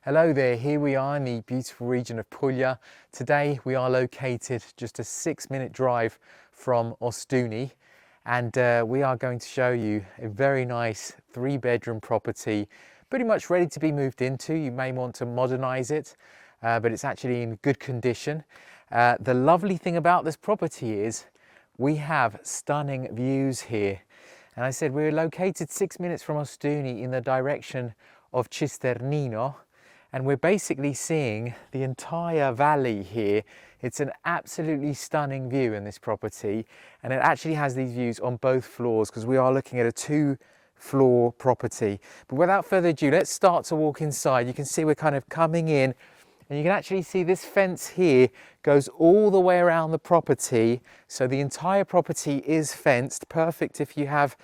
Hello there, here we are in the beautiful region of Puglia. Today we are located just a 6-minute drive from Ostuni, and we are going to show you a very nice 3-bedroom property, pretty much ready to be moved into. You may want to modernize it, but it's actually in good condition. The lovely thing about this property is we have stunning views here. And I said we're located 6 minutes from Ostuni in the direction of Cisternino. And we're basically seeing the entire valley here. It's an absolutely stunning view in this property, and it actually has these views on both floors because we are looking at a 2-floor property. But without further ado, let's start to walk inside. You can see we're kind of coming in, and you can actually see this fence here goes all the way around the property. So the entire property is fenced, perfect if you have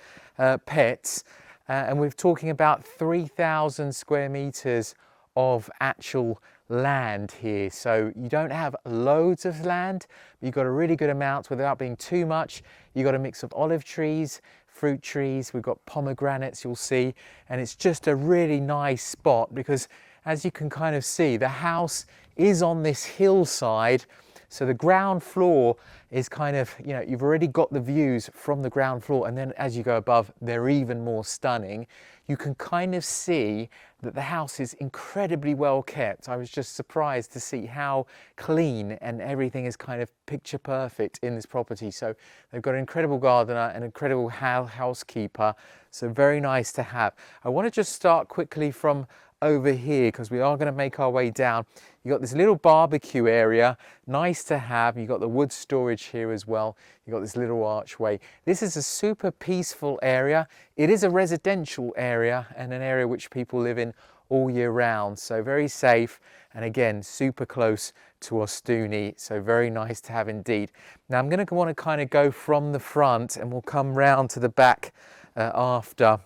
pets. And we're talking about 3,000 square meters of actual land here. So you don't have loads of land, but you've got a really good amount without being too much. You've got a mix of olive trees, fruit trees, we've got pomegranates, you'll see, and it's just a really nice spot because as you can kind of see, the house is on this hillside. So the ground floor is kind of, you know, you've already got the views from the ground floor, and then as you go above, they're even more stunning. You can kind of see that the house is incredibly well kept. I was just surprised to see how clean and everything is kind of picture perfect in this property. So they've got an incredible gardener, an incredible housekeeper. So very nice to have. I want to just start quickly from over here because we are going to make our way down. You got this little barbecue area, nice to have. You got the wood storage here as well. You got this little archway. This is a super peaceful area. It is a residential area and an area which people live in all year round. So very safe, and again, super close to Ostuni. So very nice to have indeed. Now I'm going to want to kind of go from the front and we'll come round to the back after.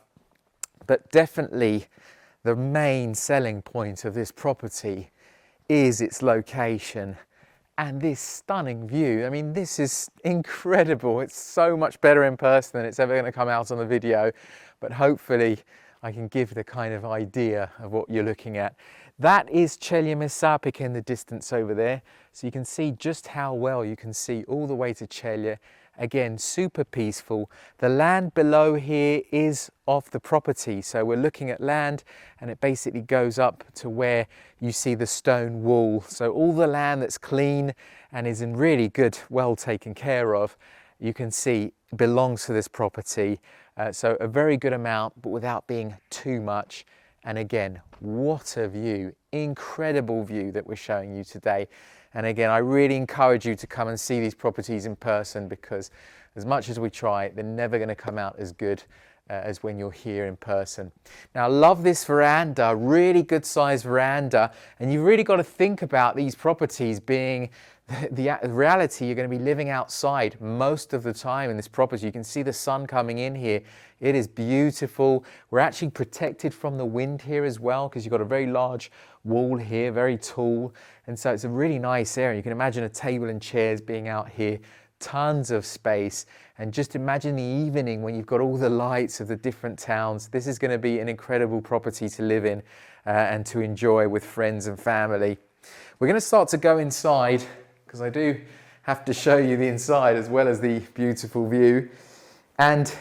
But definitely the main selling point of this property is its location and this stunning view. I mean, this is incredible. It's so much better in person than it's ever going to come out on the video, but hopefully I can give the kind of idea of what you're looking at. That is Ceglie in the distance over there, so you can see just how well you can see all the way to Ceglie. Again, super peaceful. The land below here is of the property, so we're looking at land and it basically goes up to where you see the stone wall. So all the land that's clean and is in really good, well taken care of, you can see belongs to this property. So a very good amount, but without being too much. And again, what a view, incredible view that we're showing you today. And again, I really encourage you to come and see these properties in person because as much as we try, they're never going to come out as good as when you're here in person. Now, I love this veranda, really good sized veranda. And you've really got to think about these properties being the reality. You're going to be living outside most of the time in this property. You can see the sun coming in here. It is beautiful. We're actually protected from the wind here as well because you've got a very large wall here, very tall. And so it's a really nice area. You can imagine a table and chairs being out here, tons of space. And just imagine the evening when you've got all the lights of the different towns. This is going to be an incredible property to live in and to enjoy with friends and family. We're going to start to go inside because I do have to show you the inside as well as the beautiful view. And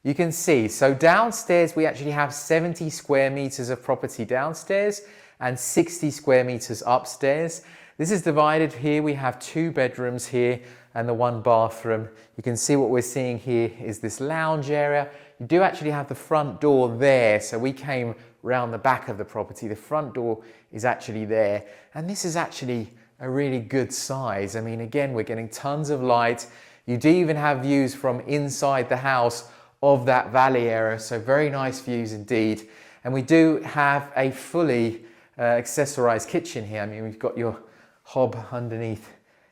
you can see, so downstairs we actually have 70 square meters of property downstairs and 60 square meters upstairs. This is divided here. We have 2 bedrooms here and the 1 bathroom. You can see what we're seeing here is this lounge area. You do actually have the front door there. So we came round the back of the property. The front door is actually there. And this is actually a really good size. I mean, again, we're getting tons of light. You do even have views from inside the house of that valley area. So very nice views indeed. And we do have a fully accessorized kitchen here. I mean, we've got your hob underneath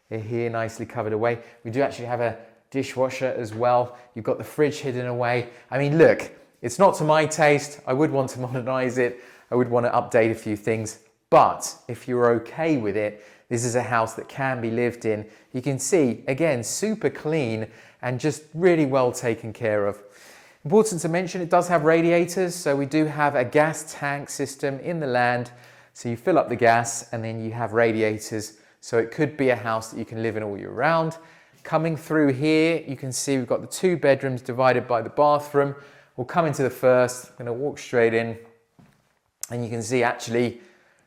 here, nicely covered away. We do actually have a dishwasher as well. You've got the fridge hidden away. I mean, look, it's not to my taste. I would want to modernize it. I would want to update a few things. But if you're okay with it, this is a house that can be lived in. You can see, again, super clean and just really well taken care of. Important to mention, it does have radiators. So we do have a gas tank system in the land. So you fill up the gas and then you have radiators. So it could be a house that you can live in all year round. Coming through here, you can see we've got the 2 bedrooms divided by the bathroom. We'll come into the first, I'm going to walk straight in, and you can see actually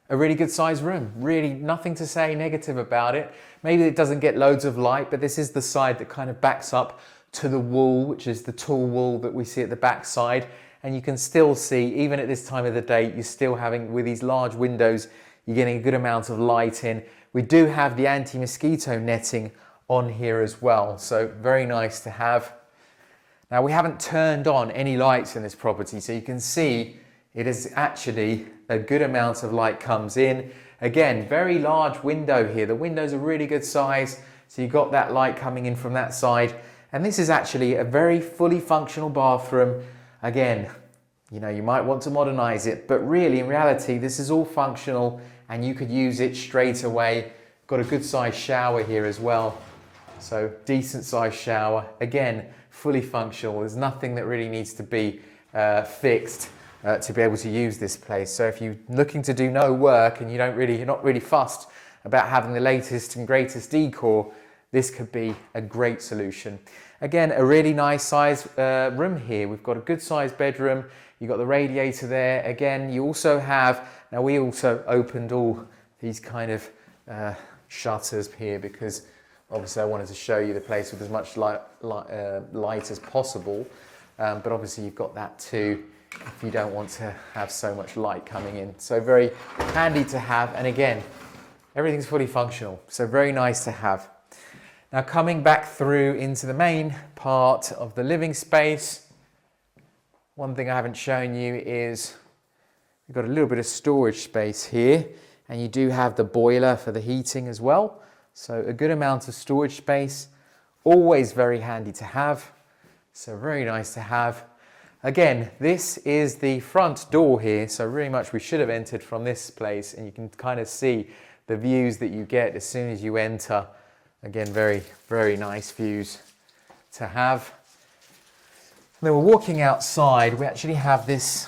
a really good sized room. Really nothing to say negative about it. Maybe it doesn't get loads of light, but this is the side that kind of backs up to the wall, which is the tall wall that we see at the back side. And you can still see, even at this time of the day, you're still having, with these large windows, you're getting a good amount of light in. We do have the anti-mosquito netting on here as well, so very nice to have. Now we haven't turned on any lights in this property, so you can see it is actually a good amount of light comes in. Again, very large window here. The windows are really good size, so you've got that light coming in from that side. And this is actually a very fully functional bathroom. Again, you know, you might want to modernize it, but really in reality, this is all functional and you could use it straight away. Got a good sized shower here as well. So decent sized shower, again, fully functional. There's nothing that really needs to be fixed to be able to use this place. So if you're looking to do no work and you're not really fussed about having the latest and greatest decor, this could be a great solution. Again, a really nice size room here. We've got a good sized bedroom. You've got the radiator there. Again, you also have, now we also opened all these kind of shutters here because obviously I wanted to show you the place with as much light as possible. But obviously you've got that too if you don't want to have so much light coming in. So very handy to have. And again, everything's fully functional. So very nice to have. Now coming back through into the main part of the living space, one thing I haven't shown you is we've got a little bit of storage space here, and you do have the boiler for the heating as well. So a good amount of storage space, always very handy to have. So very nice to have. Again, this is the front door here. So really much we should have entered from this place, and you can kind of see the views that you get as soon as you enter. Again, very, very nice views to have. And then we're walking outside. We actually have this,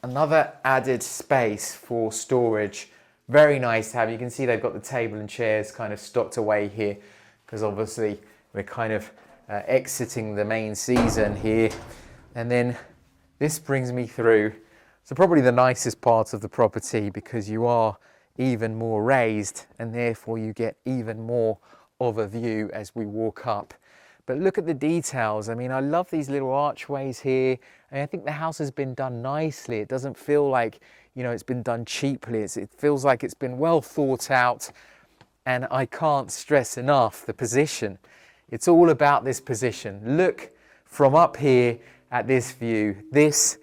another added space for storage. Very nice to have. You can see they've got the table and chairs kind of stocked away here because obviously we're kind of exiting the main season here. And then this brings me through. So probably the nicest part of the property because you are even more raised and therefore you get even more of a view as we walk up. But look at the details. I mean, I love these little archways here. And I think the house has been done nicely. It doesn't feel like, you know, it's been done cheaply. It feels like it's been well thought out. And I can't stress enough the position. It's all about this position. Look from up here at this view. This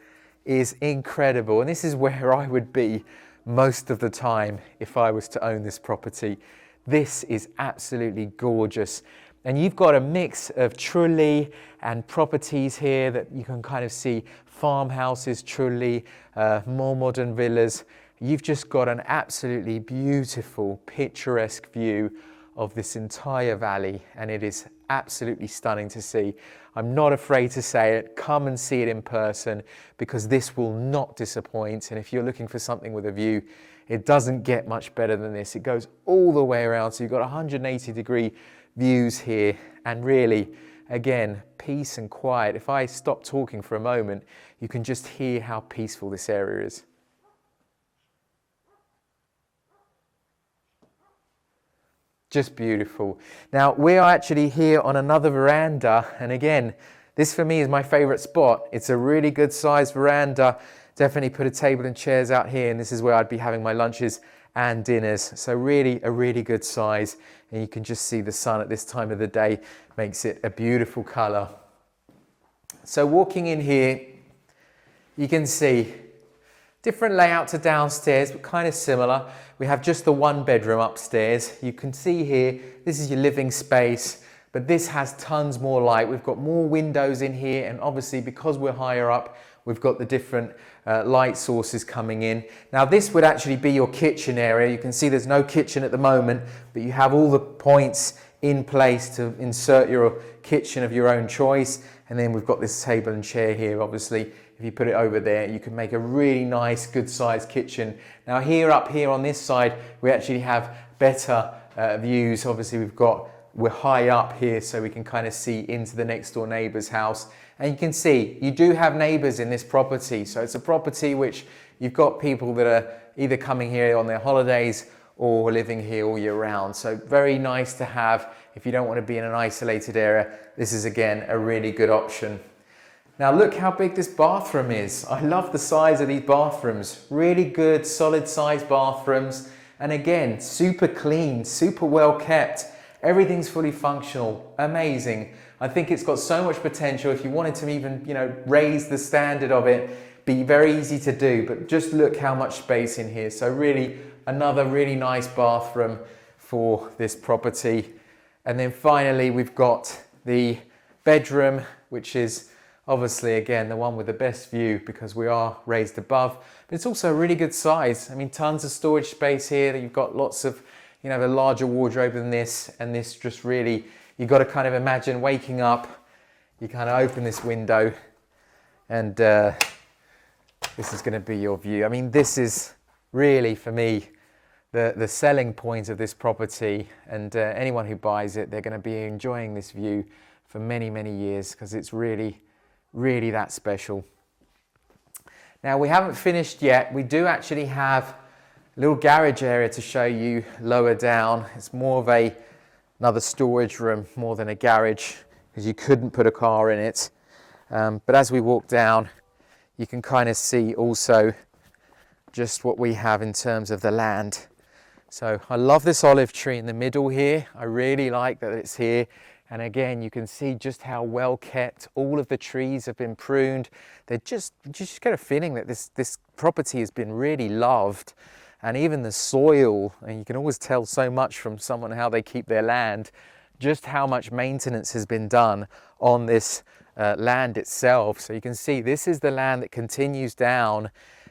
is incredible. And this is where I would be most of the time if I was to own this property. This is absolutely gorgeous. And you've got a mix of trulli and properties here that you can kind of see farmhouses, trulli, more modern villas. You've just got an absolutely beautiful, picturesque view of this entire valley, and it is absolutely stunning to see. I'm not afraid to say it. Come and see it in person because this will not disappoint. And if you're looking for something with a view, it doesn't get much better than this. It goes all the way around. So you've got 180-degree views here. And really, again, peace and quiet. If I stop talking for a moment, you can just hear how peaceful this area is. Just beautiful. Now, we are actually here on another veranda. And again, this for me is my favorite spot. It's a really good sized veranda. Definitely put a table and chairs out here, and this is where I'd be having my lunches and dinners. So really a really good size, and you can just see the sun at this time of the day makes it a beautiful color. So walking in here, you can see different layout to downstairs, but kind of similar. We have just the one bedroom upstairs. You can see here, this is your living space, but this has tons more light. We've got more windows in here, and obviously because we're higher up, we've got the different light sources coming in. Now this would actually be your kitchen area. You can see there's no kitchen at the moment, but you have all the points in place to insert your kitchen of your own choice. And then we've got this table and chair here, obviously, if you put it over there, you can make a really nice, good sized kitchen. Now up here on this side, we actually have better views. Obviously we're high up here, so we can kind of see into the next door neighbour's house. And you can see, you do have neighbours in this property. So it's a property which you've got people that are either coming here on their holidays or living here all year round. So very nice to have if you don't want to be in an isolated area. This is again a really good option. Now look how big this bathroom is. I love the size of these bathrooms. Really good, solid sized bathrooms. And again, super clean, super well kept. Everything's fully functional, amazing. I think it's got so much potential. If you wanted to even, raise the standard of it, be very easy to do, but just look how much space in here. So really, another really nice bathroom for this property. And then finally, we've got the bedroom, which is obviously, again, the one with the best view because we are raised above, but it's also a really good size. I mean, tons of storage space here. You've got lots of, a larger wardrobe than this, and this just really, you've got to kind of imagine waking up, you kind of open this window, and this is going to be your view. I mean, this is really, for me, the selling point of this property, and anyone who buys it, they're going to be enjoying this view for many, many years because it's really, really that special. Now, we haven't finished yet. We do actually have a little garage area to show you lower down. It's more of another storage room more than a garage because you couldn't put a car in it. But as we walk down, you can kind of see also just what we have in terms of the land. So I love this olive tree in the middle here. I really like that it's here. And again, you can see just how well kept all of the trees have been pruned. You just get a feeling that this property has been really loved. And even the soil, and you can always tell so much from someone how they keep their land, just how much maintenance has been done on this land itself. So you can see this is the land that continues down,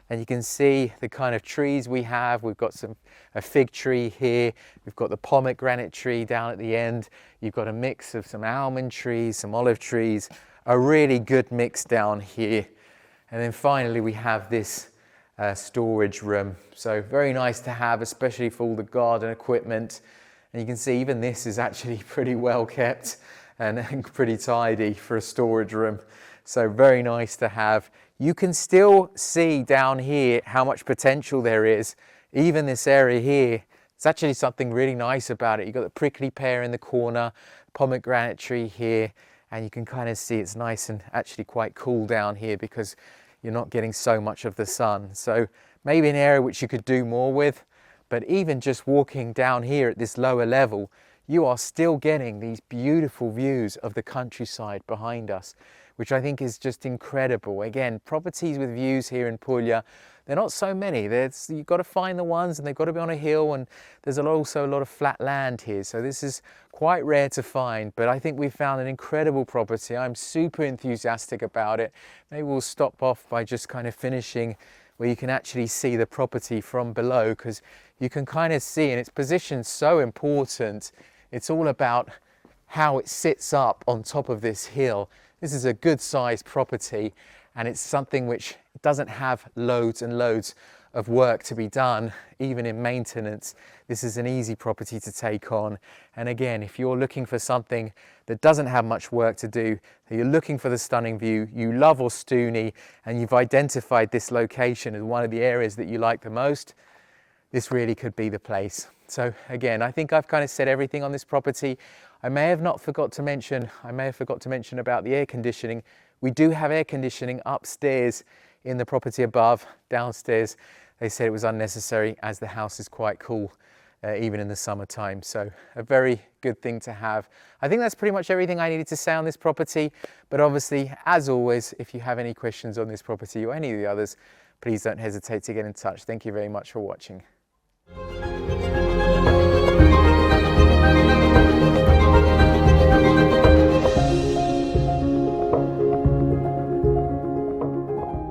and you can see the kind of trees we have. We've got a fig tree here. We've got the pomegranate tree down at the end. You've got a mix of some almond trees, some olive trees, a really good mix down here. And then finally we have this storage room. So very nice to have, especially for all the garden equipment. And you can see even this is actually pretty well kept and pretty tidy for a storage room. So very nice to have. You can still see down here how much potential there is. Even this area here, it's actually something really nice about it. You've got the prickly pear in the corner, pomegranate tree here, and you can kind of see it's nice and actually quite cool down here because you're not getting so much of the sun. So maybe an area which you could do more with, but even just walking down here at this lower level, you are still getting these beautiful views of the countryside behind us, which I think is just incredible. Again, properties with views here in Puglia, they're not so many. You've got to find the ones, and they've got to be on a hill, and there's also a lot of flat land here. So this is quite rare to find, but I think we've found an incredible property. I'm super enthusiastic about it. Maybe we'll stop off by just kind of finishing where you can actually see the property from below, because you can kind of see, and its position's so important. It's all about how it sits up on top of this hill. This is a good sized property, and it's something which doesn't have loads and loads of work to be done, even in maintenance. This is an easy property to take on. And again, if you're looking for something that doesn't have much work to do, that you're looking for the stunning view, you love Ostuni, and you've identified this location as one of the areas that you like the most, this really could be the place. So again, I think I've kind of said everything on this property. I may have forgot to mention about the air conditioning. We do have air conditioning upstairs in the property above. Downstairs, they said it was unnecessary as the house is quite cool, even in the summertime. So a very good thing to have. I think that's pretty much everything I needed to say on this property. But obviously, as always, if you have any questions on this property or any of the others, please don't hesitate to get in touch. Thank you very much for watching.